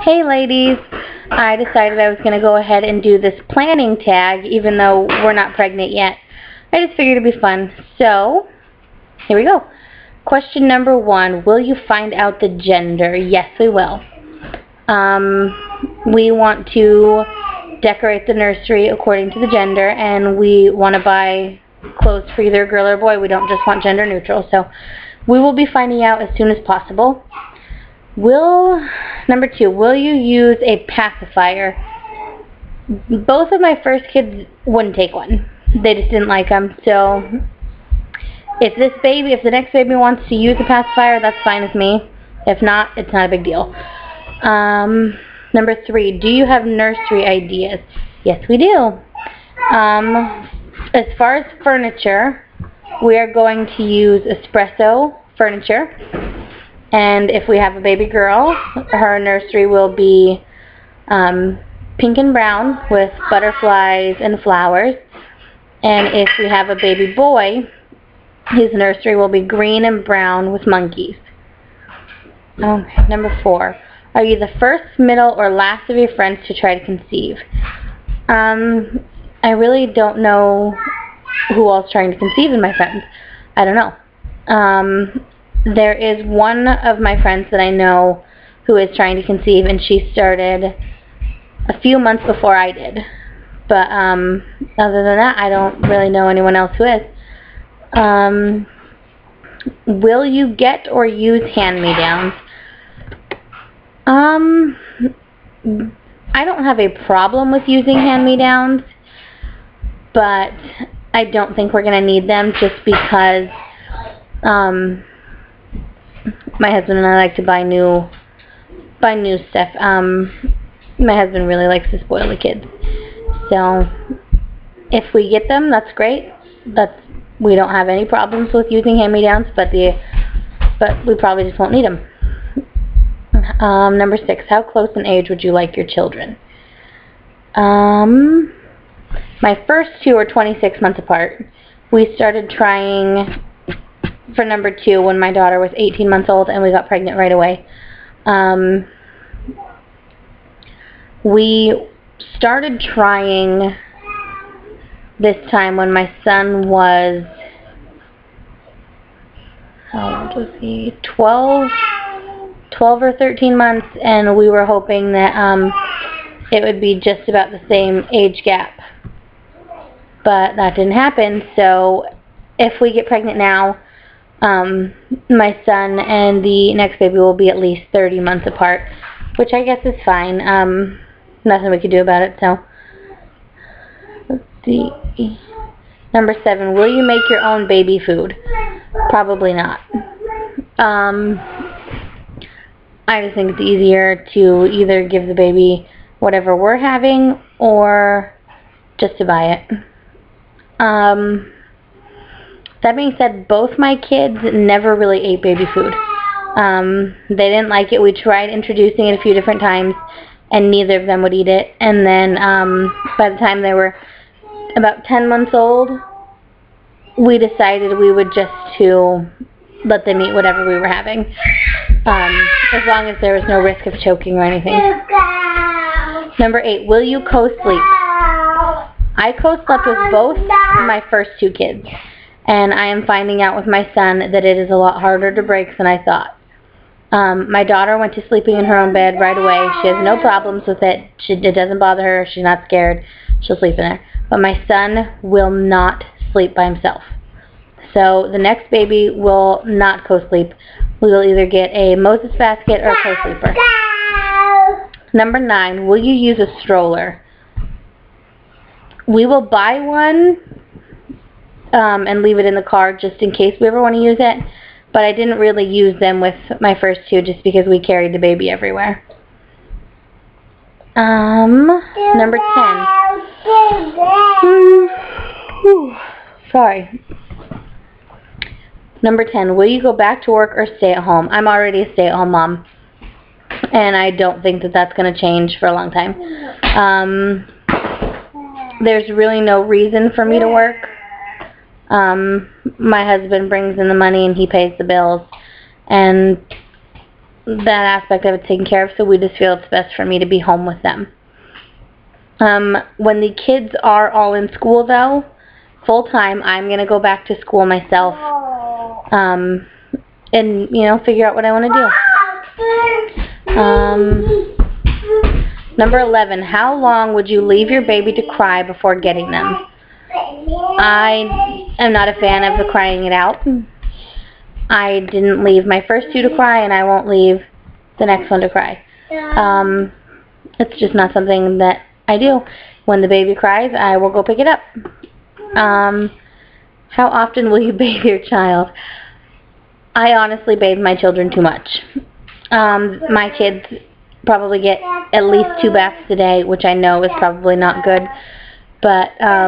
Hey ladies, I decided I was going to go ahead and do this planning tag even though we're not pregnant yet. I just figured it'd be fun. So, here we go. Question number 1, will you find out the gender? Yes, we will. We want to decorate the nursery according to the gender, and we want to buy clothes for either a girl or a boy. We don't just want gender neutral, so we will be finding out as soon as possible. Number 2, will you use a pacifier? Both of my first kids wouldn't take one. They just didn't like them. So if the next baby wants to use a pacifier, that's fine with me. If not, it's not a big deal. Number 3, do you have nursery ideas? Yes, we do. As far as furniture, we are going to use espresso furniture. And if we have a baby girl, her nursery will be pink and brown with butterflies and flowers. And if we have a baby boy, his nursery will be green and brown with monkeys. Okay, number 4. Are you the first, middle, or last of your friends to try to conceive? I really don't know who else is trying to conceive in my friends. I don't know. There is one of my friends that I know who is trying to conceive, and she started a few months before I did. But other than that, I don't really know anyone else who is. Will you get or use hand-me-downs? I don't have a problem with using hand-me-downs, but I don't think we're going to need them just because my husband and I like to buy new stuff. My husband really likes to spoil the kids. So if we get them, that's great. We don't have any problems with using hand-me-downs, but we probably just won't need them. Number 6, how close in age would you like your children? My first 2 are 26 months apart. We started trying for number 2 when my daughter was 18 months old, and we got pregnant right away. We started trying this time when my son was, how old was he? 12 or 13 months, and we were hoping that it would be just about the same age gap. But that didn't happen, so if we get pregnant now, my son and the next baby will be at least 30 months apart, which I guess is fine. Nothing we could do about it, so. Let's see. Number 7, will you make your own baby food? Probably not. I just think it's easier to either give the baby whatever we're having or just to buy it. That being said, both my kids never really ate baby food. They didn't like it. We tried introducing it a few different times, and neither of them would eat it. And then by the time they were about 10 months old, we decided we would just to let them eat whatever we were having, as long as there was no risk of choking or anything. Number 8, will you co-sleep? I co-slept with both my first 2 kids, and I am finding out with my son that it is a lot harder to break than I thought. My daughter went to sleeping in her own bed right away. She has no problems with it. It doesn't bother her. She's not scared. She'll sleep in there. But my son will not sleep by himself. So the next baby will not co-sleep. We will either get a Moses basket or a co-sleeper. Number 9, will you use a stroller? We will buy one and leave it in the car just in case we ever want to use it. But I didn't really use them with my first 2 just because we carried the baby everywhere. Number 10. Sorry. Number 10, will you go back to work or stay at home? I'm already a stay-at-home mom, and I don't think that that's going to change for a long time. There's really no reason for me to work. My husband brings in the money and he pays the bills, and that aspect of it taken care of, so we just feel it's best for me to be home with them. When the kids are all in school, though, full-time, I'm going to go back to school myself, and, you know, figure out what I want to do. Number 11, how long would you leave your baby to cry before getting them? I am not a fan of the crying it out. I didn't leave my first two to cry, and I won't leave the next one to cry. It's just not something that I do. When the baby cries, I will go pick it up. How often will you bathe your child? I honestly bathe my children too much. My kids probably get at least 2 baths a day, which I know is probably not good. But, I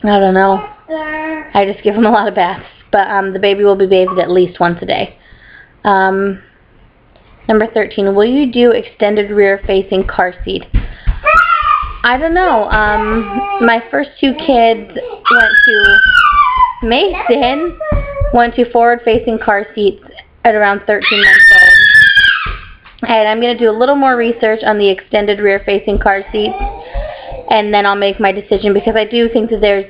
don't know. I just give them a lot of baths. But the baby will be bathed at least once a day. Number 13, will you do extended rear-facing car seat? I don't know. My first 2 kids went to forward-facing car seats at around 13 months old. And I'm going to do a little more research on the extended rear-facing car seats, and then I'll make my decision, because I do think that there's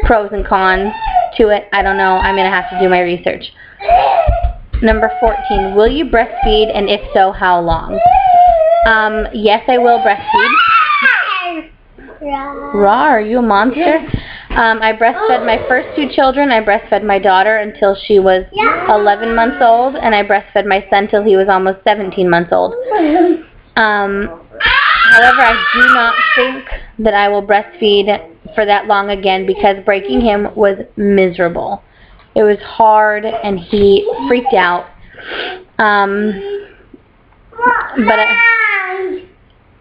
pros and cons to it. I don't know. I'm going to have to do my research. Number 14, will you breastfeed, and if so, how long? Yes, I will breastfeed. Raw, are you a monster? I breastfed my first 2 children. I breastfed my daughter until she was 11 months old, and I breastfed my son till he was almost 17 months old. However, I do not think that I will breastfeed for that long again, because breaking him was miserable. It was hard, and he freaked out.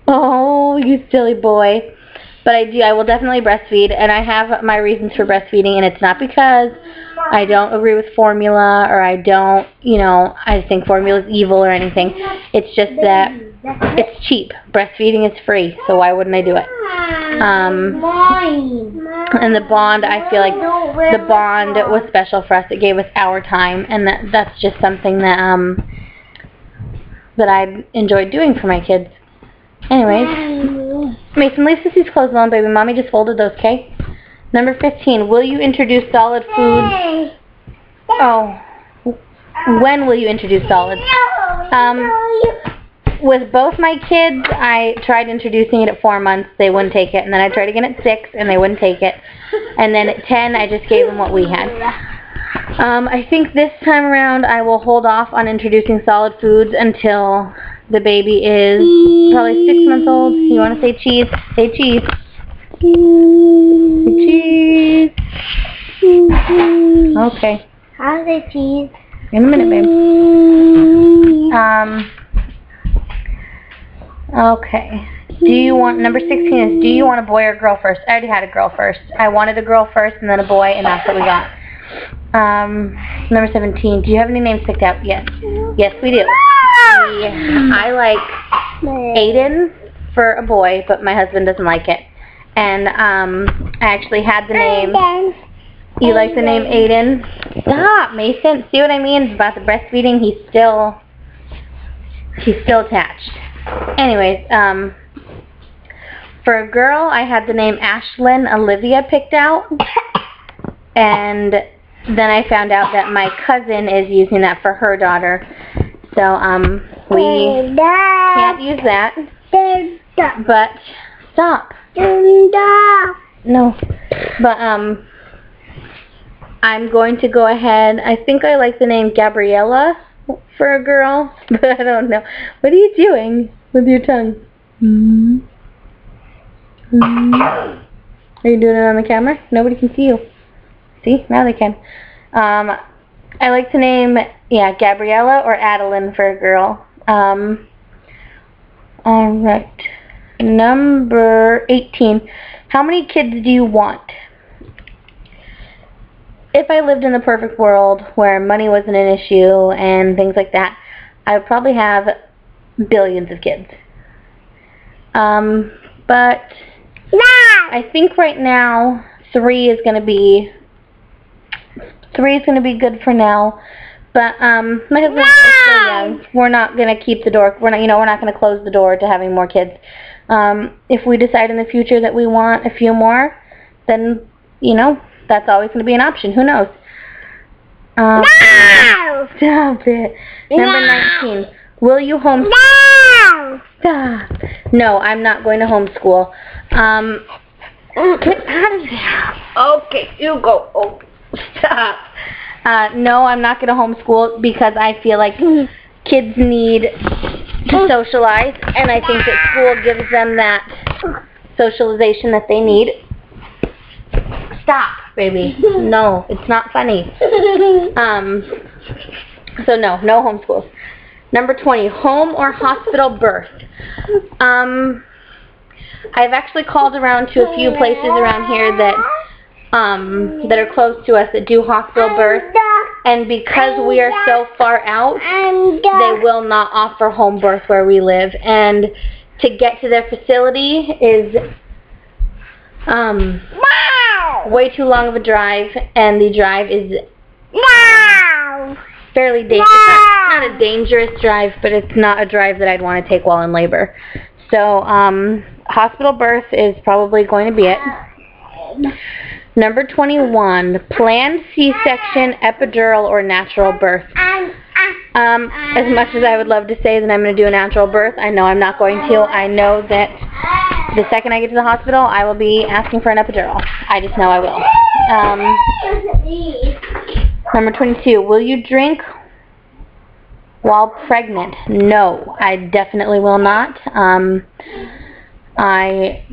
Oh, you silly boy. But I will definitely breastfeed, and I have my reasons for breastfeeding, and it's not because I don't agree with formula, or I don't, you know, I think formula is evil or anything. It's just that it's cheap. Breastfeeding is free, so why wouldn't I do it? And the bond, I feel like the bond was special for us. It gave us our time, and that's just something that that I enjoyed doing for my kids. Anyways, Mason, leave Sissy's clothes alone, baby. Mommy just folded those, okay? Number 15, will you introduce solid foods? Oh, when will you introduce solids? With both my kids, I tried introducing it at 4 months. They wouldn't take it. And then I tried again at 6, and they wouldn't take it. And then at 10, I just gave them what we had. I think this time around, I will hold off on introducing solid foods until the baby is probably 6 months old. You want to say cheese? Say cheese. Say cheese. Okay. I'll say cheese. In a minute, babe. Okay. Do you want, number 16 is, do you want a boy or girl first? I already had a girl first. I wanted a girl first and then a boy, and that's what we got. Number 17, do you have any names picked out? Yes. Yes, we do. I like Aiden for a boy, but my husband doesn't like it. And I actually had the name. You like the name Aiden? Stop, Mason. See what I mean about the breastfeeding? He's still attached. Anyways, for a girl, I had the name Ashlyn Olivia picked out. And then I found out that my cousin is using that for her daughter. So, we can't use that. But, stop. No. But, I'm going to go ahead. I think I like the name Gabriella for a girl, but I don't know. What are you doing with your tongue? Are you doing it on the camera? Nobody can see you. See? Now they can. I like to name, Gabriella or Adeline for a girl. Alright. Number 18. How many kids do you want? If I lived in the perfect world where money wasn't an issue and things like that, I would probably have billions of kids. But I think right now 3 is going to be good for now. But my husband is still young. We're not gonna keep the door. We're not gonna close the door to having more kids. If we decide in the future that we want a few more, then that's always gonna be an option. Who knows? No! Stop it. Number 19. Will you homeschool? No! Stop. No, I'm not going to homeschool. Get out of there. Okay, you go. Oh, stop. No, I'm not going to homeschool because I feel like kids need to socialize, and I think that school gives them that socialization that they need. Stop, baby. No, it's not funny. So no homeschools. Number 20, home or hospital birth. I've actually called around to a few places around here that are close to us that do hospital birth, and because we are so far out, they will not offer home birth where we live, and to get to their facility is way too long of a drive, and the drive is fairly dangerous. Not a dangerous drive, but it's not a drive that I'd want to take while in labor. So hospital birth is probably going to be it. Number 21, planned C-section, epidural, or natural birth. As much as I would love to say that I'm going to do a natural birth, I know I'm not going to. I know that the second I get to the hospital, I will be asking for an epidural. I just know I will. Number 22, will you drink while pregnant? No, I definitely will not. I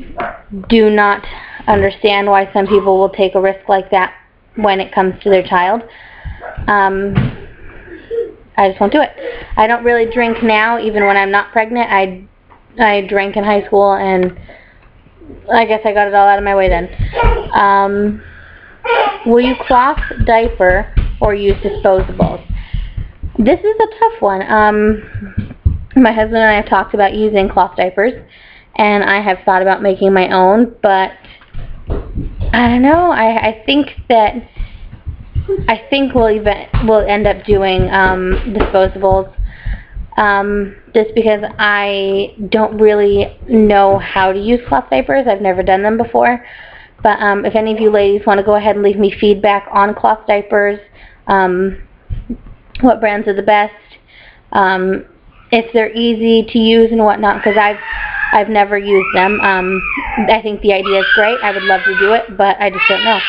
do not understand why some people will take a risk like that when it comes to their child. I just won't do it. I don't really drink now, even when I'm not pregnant. I drank in high school, and I guess I got it all out of my way then. Will you cloth diaper or use disposables? This is a tough one. My husband and I have talked about using cloth diapers, and I have thought about making my own, but I don't know. I think we'll end up doing disposables, just because I don't really know how to use cloth diapers. I've never done them before. But if any of you ladies want to go ahead and leave me feedback on cloth diapers, what brands are the best, if they're easy to use and whatnot, because I've never used them. I think the idea is great. I would love to do it, but I just don't know.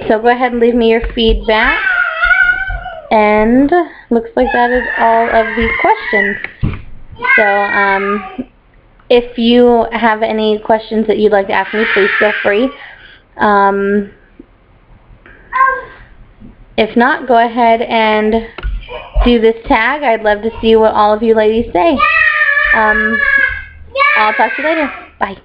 So go ahead and leave me your feedback. And looks like that is all of the questions. So if you have any questions that you'd like to ask me, please feel free. If not, go ahead and do this tag. I'd love to see what all of you ladies say. I'll talk to you later. Bye.